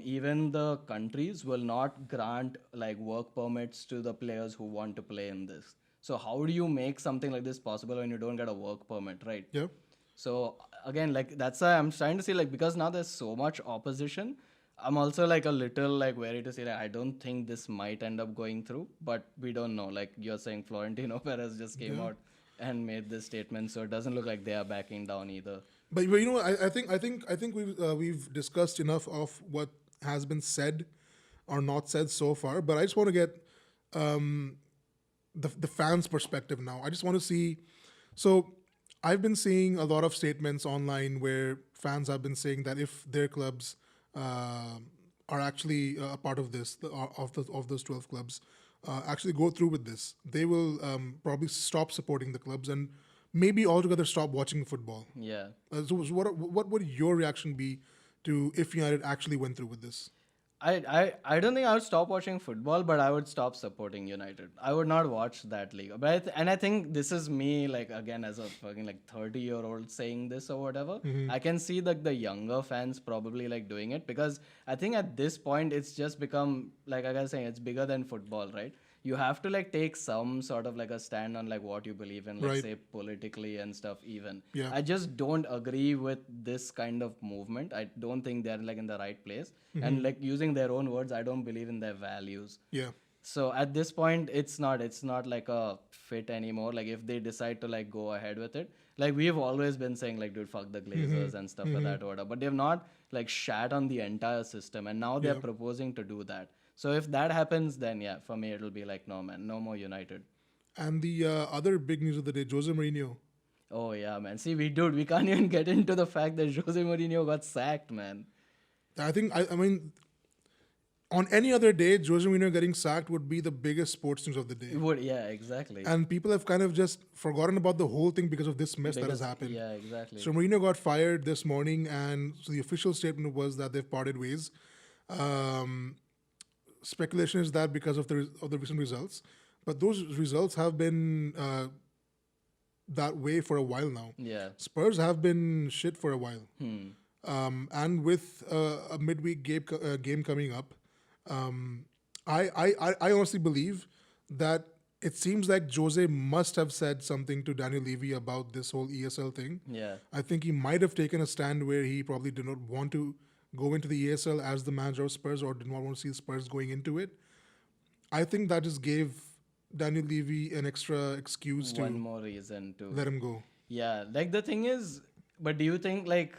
even the countries will not grant work permits to the players who want to play in this. So how do you make something like this possible when you don't get a work permit, right? Yeah. So again, that's why I'm trying to see, because now there's so much opposition, I'm also a little wary to say I don't think this might end up going through, but we don't know. Like you're saying, Florentino Perez just came out and made this statement, so it doesn't look like they are backing down either. But I think we've discussed enough of what has been said or not said so far. But I just want to get the fans' perspective now. I just want to see. So I've been seeing a lot of statements online where fans have been saying that if their clubs are actually a part of this, of those 12 clubs, actually go through with this, they will probably stop supporting the clubs and maybe altogether stop watching football. Yeah. So what would your reaction be to if United actually went through with this? I don't think I would stop watching football, but I would stop supporting United. I would not watch that league. But and I think this is me, like, again, as a fucking like 30-year-old saying this or whatever. I can see like the younger fans probably like doing it, because I think at this point it's just become, like I was saying, it's bigger than football, right? You have to like take some sort of like a stand on like what you believe in, like Right. say politically and stuff even. Yeah. I just don't agree with this kind of movement. I don't think they're like in the right place. And like using their own words, I don't believe in their values. Yeah. So at this point, it's not like a fit anymore. Like if they decide to like go ahead with it, like we've always been saying like, dude, fuck the Glazers and stuff like that or whatever. But they've not like shat on the entire system, and now they're proposing to do that. So if that happens, then yeah, for me it'll be like, no man, no more United. And the other big news of the day, Jose Mourinho. Oh yeah, man. See, we can't even get into the fact that Jose Mourinho got sacked, man. I mean, on any other day, Jose Mourinho getting sacked would be the biggest sports news of the day. It would, yeah, exactly. And people have kind of just forgotten about the whole thing because of this mess that has Because- happened. Yeah, exactly. So Mourinho got fired this morning, and so the official statement was that they've parted ways. Speculation is that because of the recent results, but those results have been that way for a while now. Yeah. Spurs have been shit for a while, Hmm. and with a midweek game coming up, I honestly believe that it seems like Jose must have said something to Daniel Levy about this whole ESL thing. Yeah. I think he might have taken a stand where he probably did not want to go into the ESL as the manager of Spurs, or did not want to see Spurs going into it. I think that just gave Daniel Levy an extra excuse to One more reason to. let him go. Yeah, like the thing is, but do you think like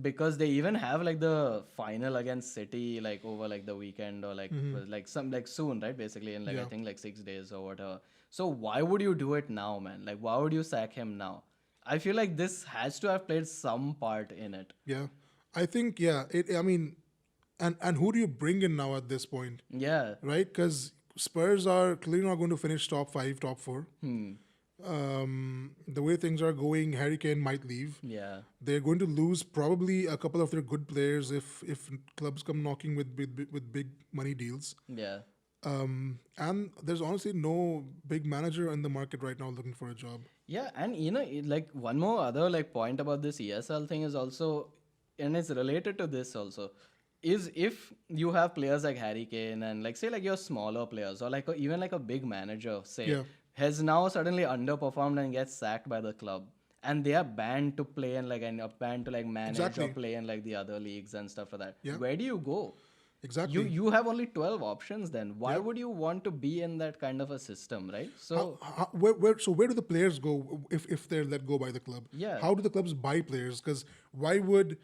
because they even have like the final against City like over like the weekend or like some like soon, right? Basically in like I Yeah. think like 6 days or whatever. So why would you do it now, man? Like why would you sack him now? I feel like this has to have played some part in it. Yeah, I think I mean, and who do you bring in now at this point, Yeah. right? Because Spurs are clearly not going to finish top 5, top 4. The way things are going, Harry Kane might leave. Yeah. They're going to lose probably a couple of their good players if clubs come knocking with big money deals. Yeah. And there's honestly no big manager in the market right now looking for a job. Yeah, and you know, like one more other like point about this ESL thing is also, and it's related to this also, is if you have players like Harry Kane and like say like your smaller players or like even like a big manager say Yeah. has now suddenly underperformed and gets sacked by the club, and they are banned to play in like and are banned to like manage Exactly. or play in like the other leagues and stuff like that. Yeah. Where do you go? Exactly. You have only 12 options then. Why would you want to be in that kind of a system, right? So Where do the players go if they're let go by the club? Yeah. How do the clubs buy players? Because why would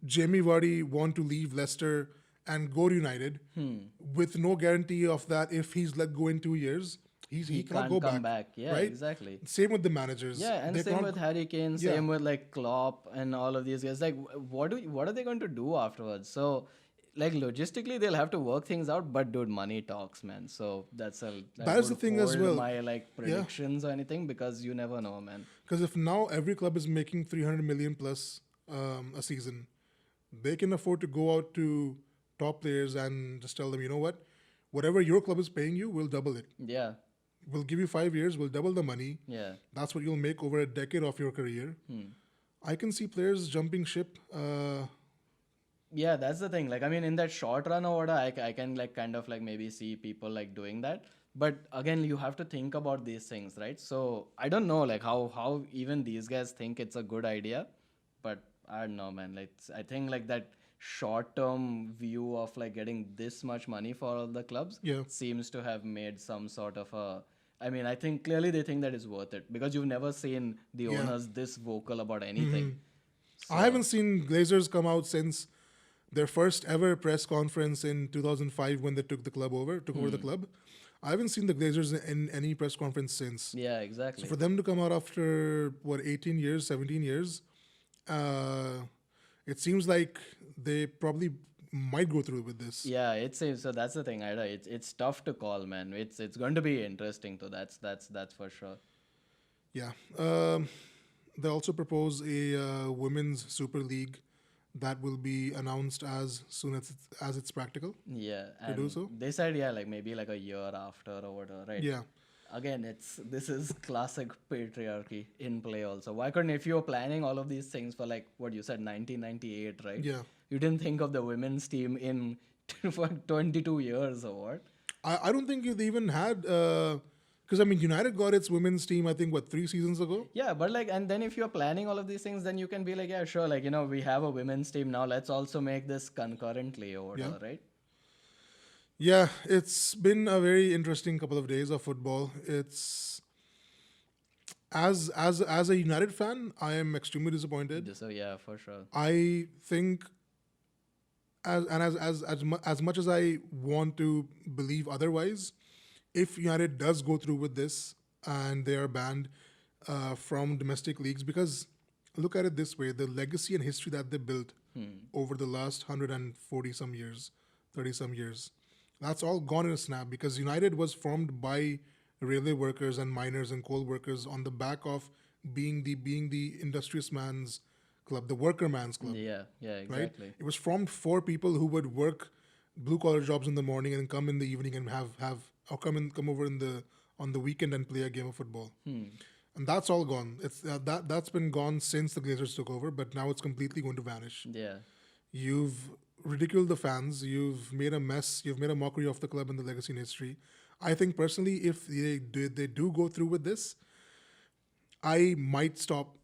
Jamie Vardy want to leave Leicester and go to United with no guarantee of that if he's let go in 2 years? He cannot can't go come back. back. Yeah, right? exactly. Same with the managers. Yeah, and They same can't- with Harry Kane, Yeah. same with like Klopp and all of these guys. Like, what are they going to do afterwards? So, like logistically, they'll have to work things out. But dude, money talks, man. So That is the thing as well. My like predictions or anything, because you never know, man. Because if now every club is making 300 million plus a season, they can afford to go out to top players and just tell them, you know what, whatever your club is paying you, we'll double it. Yeah, We'll give you 5 years, we'll double the money. yeah. That's what you'll make over a decade of your career. I can see players jumping ship. Yeah, that's the thing. Like, I mean, in that short run or whatever, I can like kind of like maybe see people like doing that. But again, you have to think about these things, right? So I don't know like how even these guys think it's a good idea. But I don't know, man. Like I think like that short term view of like getting this much money for all the clubs Yeah. seems to have made some sort of a. I mean, I think clearly they think that it's worth it, because you've never seen the owners this vocal about anything. I haven't seen Glazers come out since their first ever press conference in 2005 when they took over the club. I haven't seen the Glazers in any press conference since. Yeah, exactly. For them to come out after 18 years, 17 years, it seems like they probably might go through with this. Yeah, it seems so. That's the thing. It's tough to call, man. It's going to be interesting. So that's for sure. Yeah. They also propose a women's Super League that will be announced as soon as it's practical Yeah, to do and so. they said yeah, like maybe like a year after or whatever, right? Yeah. Again, this is classic patriarchy in play also. Why couldn't, if you were planning all of these things for like what you said 1998, right? Yeah. You didn't think of the women's team in for 22 years or what? I don't think they even had because I mean United got its women's team I think what 3 seasons ago. Yeah, but like, and then if you're planning all of these things, then you can be like, yeah, sure, like, we have a women's team now. Let's also make this concurrently or whatever, right? Yeah, it's been a very interesting couple of days of football. It's as a United fan, I am extremely disappointed. So yeah, for sure. I think as much as I want to believe otherwise, if United does go through with this and they are banned from domestic leagues, because look at it this way: the legacy and history that they built over the last 140 some years, 30 some years, that's all gone in a snap. Because United was formed by railway workers and miners and coal workers on the back of being the industrious man's club, the worker man's club, Yeah, yeah, right? exactly. It was formed for people who would work blue collar jobs in the morning and come in the evening and have or come over in the on the weekend and play a game of football. And that's all gone. It's that's been gone since the Glazers took over, but now it's completely going to vanish. Yeah. You've ridiculed the fans. You've made a mess. You've made a mockery of the club and the legacy and history. I think personally, if they do go through with this, I might stop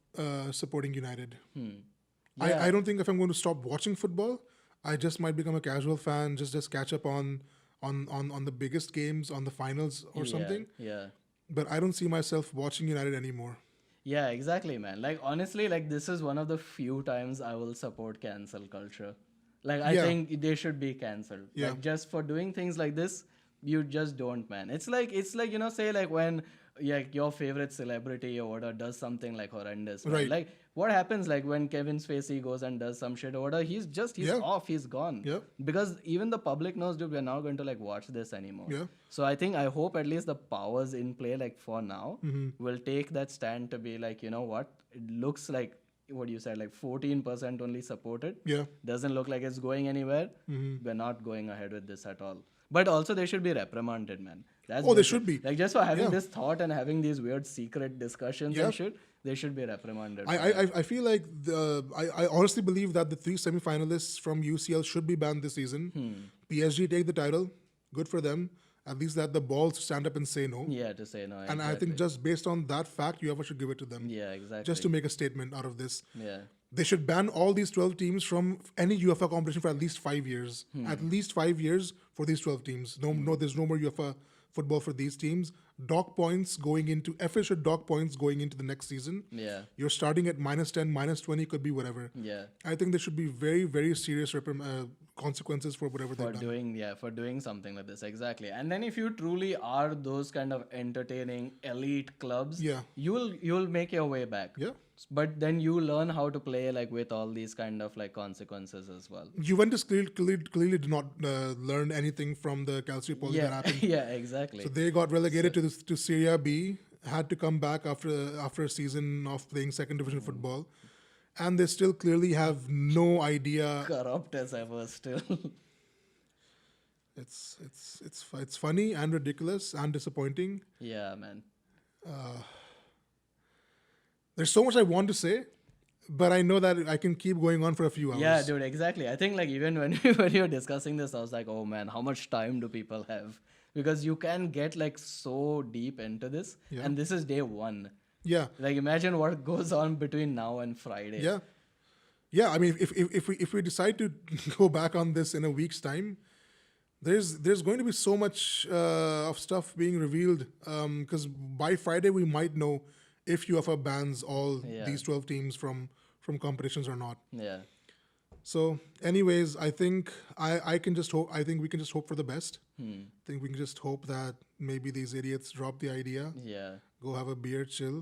supporting United. Yeah. I don't think if I'm going to stop watching football, I just might become a casual fan, just catch up on the biggest games, on the finals or something. Yeah. But I don't see myself watching United anymore. Yeah, exactly, man. Like, honestly, like, this is one of the few times I will support cancel culture. Like, I Yeah. think they should be cancelled. Yeah. Like, just for doing things like this, you just don't, man. It's like, say, like, when your favorite celebrity or whatever does something like horrendous, man. Right. Like, what happens, like, when Kevin Spacey goes and does some shit or whatever, he's Yeah. off, he's gone. Yeah. Because even the public knows, dude, we're not going to, like, watch this anymore. Yeah. So I hope at least the powers in play, like for now, Mm-hmm. will take that stand to be like, you know what? It looks like what you said, like 14% only supported. Yeah. Doesn't look like it's going anywhere. Mm-hmm. We're not going ahead with this at all. But also they should be reprimanded, man. That's Oh, they just it. should be. Like just for having Yeah. this thought and having these weird secret discussions Yeah. and shit, they should be reprimanded. I feel like I honestly believe that the 3 semi-finalists from UCL should be banned this season. PSG take the title. Good for them. At least they had the balls to stand up and say no. Yeah, to say no. And I think just based on that fact, UEFA should give it to them. Yeah, exactly. Just to make a statement out of this. Yeah. They should ban all these 12 teams from any UEFA competition for at least 5 years. At least 5 years for these 12 teams. No, there's no more UEFA football for these teams. Dock points going into FA should dock points going into the next season. Yeah. You're starting at -10, -20, could be whatever. Yeah. I think there should be very, very serious consequences for whatever For they've done. for doing something like this, exactly. And then if you truly are those kind of entertaining elite clubs, Yeah. you'll make your way back. Yeah. But then you learn how to play like with all these kind of like consequences as well. Juventus clearly did not learn anything from the Calciopoli that Yeah, happened. yeah, exactly. So they got relegated to Serie B, had to come back after a season of playing second division football, and they still clearly have no idea. Corrupt as ever still. It's funny and ridiculous and disappointing. Yeah, man. There's so much I want to say, but I know that I can keep going on for a few hours. Yeah, dude, exactly. I think like even when when you were discussing this, I was like, oh man, how much time do people have? Because you can get like so deep into this, Yeah. and this is day one. Yeah. Like imagine what goes on between now and Friday. Yeah. Yeah, I mean, if we decide to go back on this in a week's time, there's going to be so much of stuff being revealed. Because by Friday we might know if UEFA bans all Yeah. these 12 teams from competitions or not. Yeah. So, anyways, I think I can just hope. I think we can just hope for the best. I think we can just hope that maybe these idiots drop the idea, Yeah. go have a beer, chill.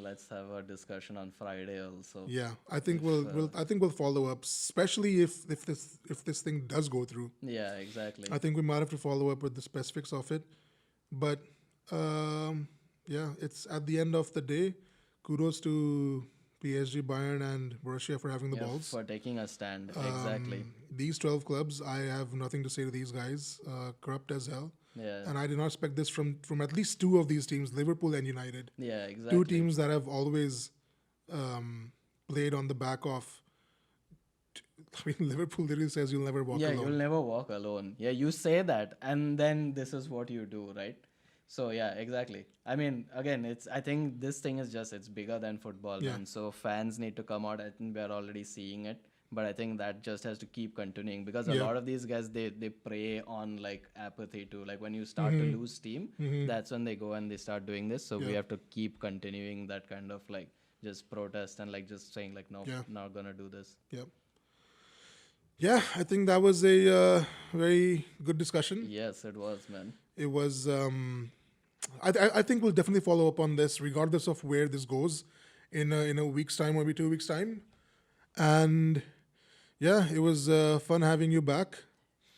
Let's have a discussion on Friday also. Yeah, I think we'll follow up, especially if this thing does go through. Yeah, exactly. I think we might have to follow up with the specifics of it, but yeah, it's at the end of the day. Kudos to PSG, Bayern, and Borussia for having the Yeah, balls. for taking a stand. Exactly. These 12 clubs, I have nothing to say to these guys. Corrupt as hell. Yeah. And I did not expect this from at least two of these teams, Liverpool and United. Yeah, exactly. Two teams that have always played on the back of. I mean, Liverpool literally says you'll never walk Yeah, alone. you'll never walk alone. Yeah, you say that, and then this is what you do, right? So yeah, exactly. I mean, again, I think this thing is it's bigger than football, Yeah. man. So fans need to come out. I think we are already seeing it, but I think that just has to keep continuing because a Yeah. lot of these guys they prey on like apathy too. Like when you start Mm-hmm. to lose steam, that's when they go and they start doing this. So we Yeah. have to keep continuing that kind of like just protest and like just saying like no, Yeah. not gonna do this. Yep. Yeah, I think that was a very good discussion. Yes, it was, man. It was. I think we'll definitely follow up on this, regardless of where this goes, in a week's time or maybe 2 weeks' time. And yeah, it was fun having you back.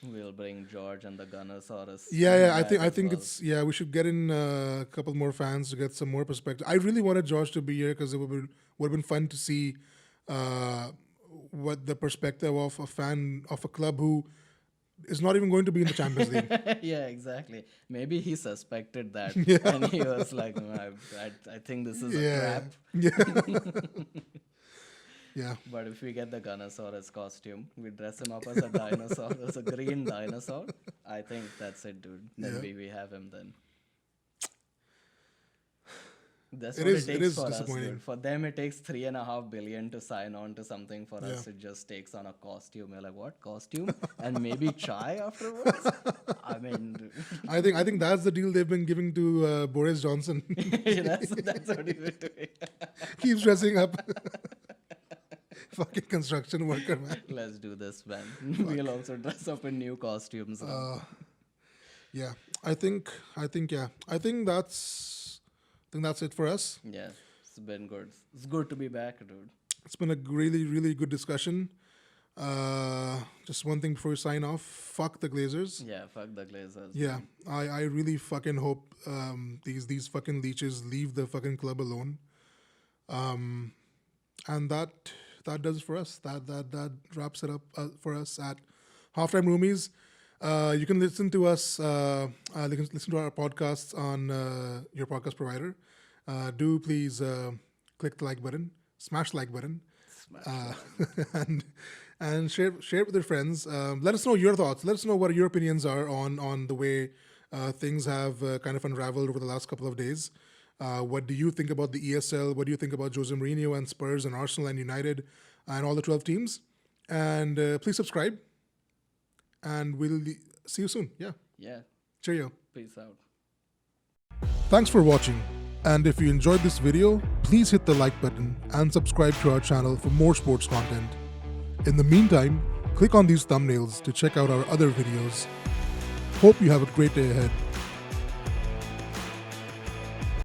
We'll bring George and the Gunnosaurus. Yeah. I back think as it's we should get in a couple more fans to get some more perspective. I really wanted George to be here because it would have been fun to see what the perspective of a fan of a club who is not even going to be in the Champions League. well. Yeah, exactly. Maybe he suspected that, and he was like, "No, I think this is a Yeah. trap." Yeah. But if we get the Gunnosaurus costume, we dress him up as a dinosaur, as a green dinosaur. I think that's it, dude. Then Yeah. we have him then. That's It what is- it it takes is for us, disappointing. dude. For them, it takes $3.5 billion to sign on to something. For us, Yeah. it just takes on a costume. You're like, what costume? And maybe chai afterwards. I mean, I think that's the deal they've been giving to Boris Johnson. that's what he's been doing. Keeps dressing up. Fucking construction worker, man. Let's do this, man. We'll also dress up in new costumes. Yeah, I think that's it for us. Yeah, it's been good. It's good to be back, dude. It's been a really, really good discussion. Just one thing before we sign off. Fuck the Glazers. Yeah, fuck the Glazers. Yeah, I really fucking hope these fucking leeches leave the fucking club alone. And that does it for us. That wraps it up for us at Halftime Roomies. You can listen to us. You can listen to our podcasts on your podcast provider. Do please click the like button, smash the like button, and share it with your friends. Let us know your thoughts. Let us know what your opinions are on the way things have kind of unraveled over the last couple of days. What do you think about the ESL? What do you think about Jose Mourinho and Spurs and Arsenal and United and all the 12 teams? And please subscribe. And we'll see you soon. Yeah. Yeah. Cheerio. Peace out. Thanks for watching. And if you enjoyed this video, please hit the like button and subscribe to our channel for more sports content. In the meantime, click on these thumbnails to check out our other videos. Hope you have a great day ahead.